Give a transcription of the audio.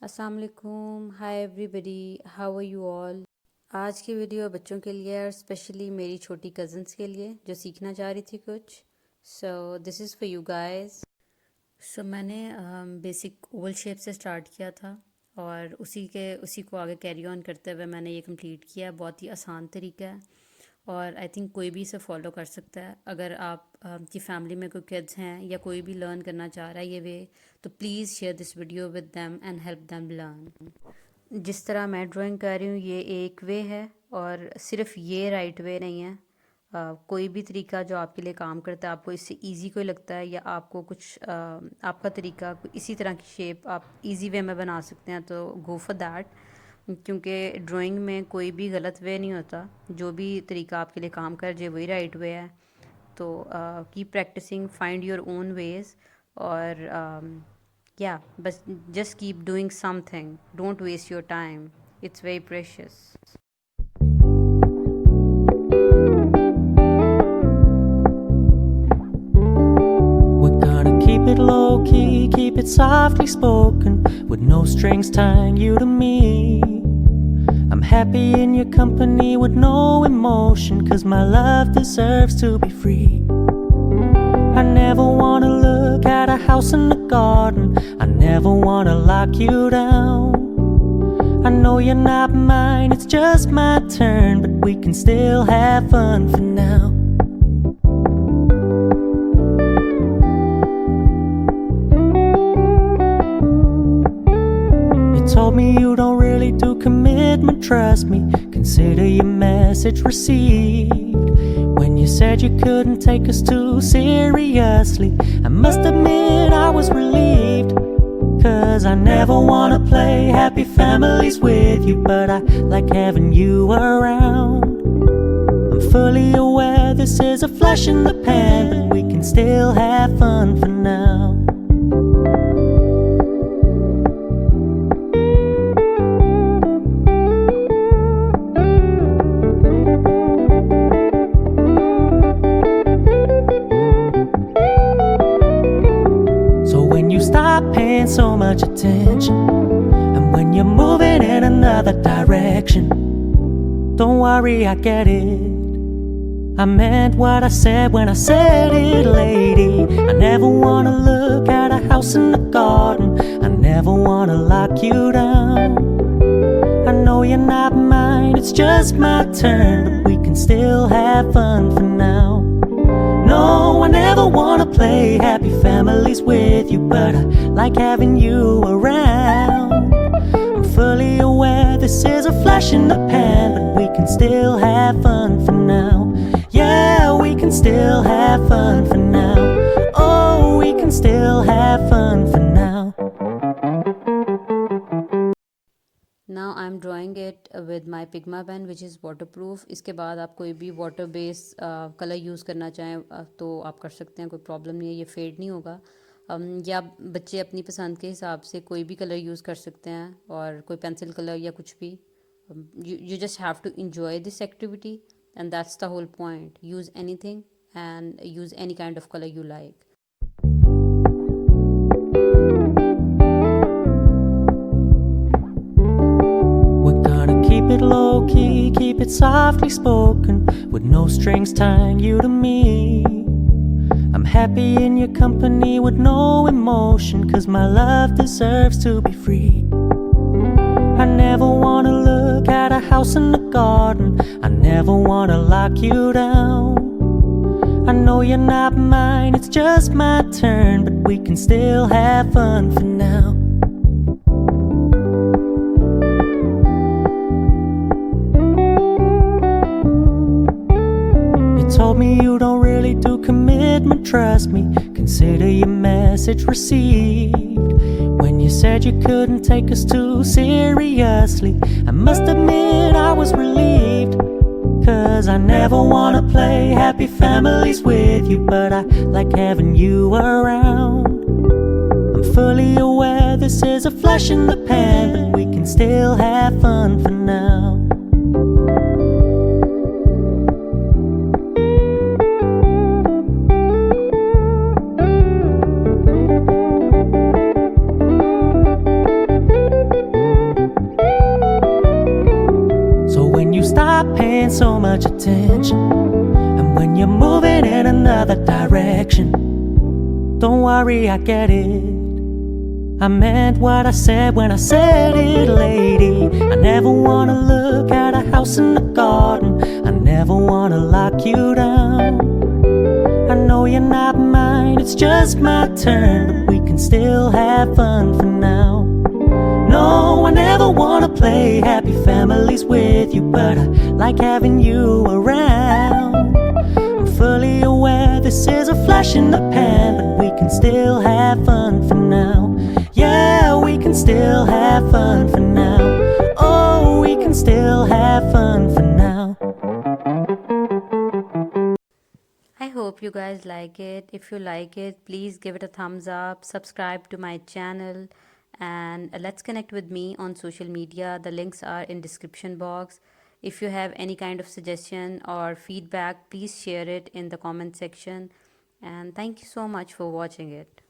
अस्सलाम वालेकुम, hi everybody, how are you all. आज की वीडियो बच्चों के लिए और स्पेशली मेरी छोटी कज़न्स के लिए जो सीखना चाह रही थी कुछ। So this is for you guys. So मैंने बेसिक ओवल शेप से स्टार्ट किया था और उसी को आगे कैरी ऑन करते हुए मैंने ये कंप्लीट किया। बहुत ही आसान तरीका है और आई थिंक कोई भी इसे फॉलो कर सकता है। अगर आप की फैमिली में कोई किड्स हैं या कोई भी लर्न करना चाह रहा है ये वे, तो please share this video with them and help them learn. जिस तरह मैं ड्राइंग कर रही हूँ ये एक वे है और सिर्फ ये राइट वे नहीं है। कोई भी तरीका जो आपके लिए काम करता है, आपको इससे इजी कोई लगता है या आपको कुछ आपका तरीका इसी तरह की शेप आप इजी वे में बना सकते हैं तो गो फॉर दैट। क्योंकि ड्राइंग में कोई भी गलत वे नहीं होता, जो भी तरीका आपके लिए काम कर जाए वही राइट वे है। तो keep practising, find your own ways और yeah, but just keep doing something. Don't waste your time. It's very precious. We're gonna keep it low key, keep it softly spoken, with no strings tying you to me. I'm happy in your company with no emotion, 'cause my love deserves to be free. I never wanna look at a house in the garden, I never wanna lock you down. I know you're not mine, it's just my turn, but we can still have fun for now. You told me you don't really do commitment, trust me, consider your message received. When you said you couldn't take us too seriously, I must admit I was relieved. 'Cause I never wanna play happy families with you, but I like having you around. I'm fully aware this is a flash in the pan, but we can still have fun for now. Stop paying so much attention, and when you're moving in another direction, don't worry, I get it. I meant what I said when I said it, lady. I never wanna look at a house in the garden, I never wanna lock you down. I know you're not mine, it's just my turn, but we can still have fun for now. No, I never wanna play happy families with you, but I like having you around. I'm fully aware this is a flash in the pan, but we can still have fun for now. Yeah, we can still have fun for now. Oh, we can still have fun for now. Now I'm drawing it with my Pigma pen which is waterproof. इसके बाद आप कोई भी water base colour use करना चाहें तो आप कर सकते हैं, कोई प्रॉब्लम नहीं है, ये फेड नहीं होगा। या बच्चे अपनी पसंद के हिसाब से कोई भी कलर यूज़ कर सकते हैं और कोई पेंसिल कलर या कुछ भी। you just have to enjoy this activity and that's the whole point. Use anything and use any kind of color you like. Keep it low key, keep it softly spoken, with no strings tying you to me. I'm happy in your company with no emotion, 'cause my love deserves to be free. I never wanna look at a house in the garden, I never wanna lock you down. I know you're not mine, it's just my turn, but we can still have fun for now. Told me you don't really do commitment, trust me, consider your message received. When you said you couldn't take us too seriously, I must admit I was relieved. 'Cause I never wanna play happy families with you, but I like having you around. I'm fully aware this is a flash in the pan, but we can still have fun for now. paying so much attention. And when you're moving in another direction, don't worry, I get it. I meant what I said when I said it, lady. I never wanna look at a house in the garden. I never wanna lock you down. I know you're not mine, it's just my turn, but we can still have fun for now. No, I never wanna play happy families with you, but I like having you around. I'm fully aware this is a flash in the pan, but we can still have fun for now. Yeah, we can still have fun for now. Oh, we can still have fun for now. I hope you guys like it. If you like it, please give it a thumbs up, subscribe to my channel, and let's connect with me on social media. The links are in description box. If you have any kind of suggestion or feedback, please share it in the comment section. And thank you so much for watching it.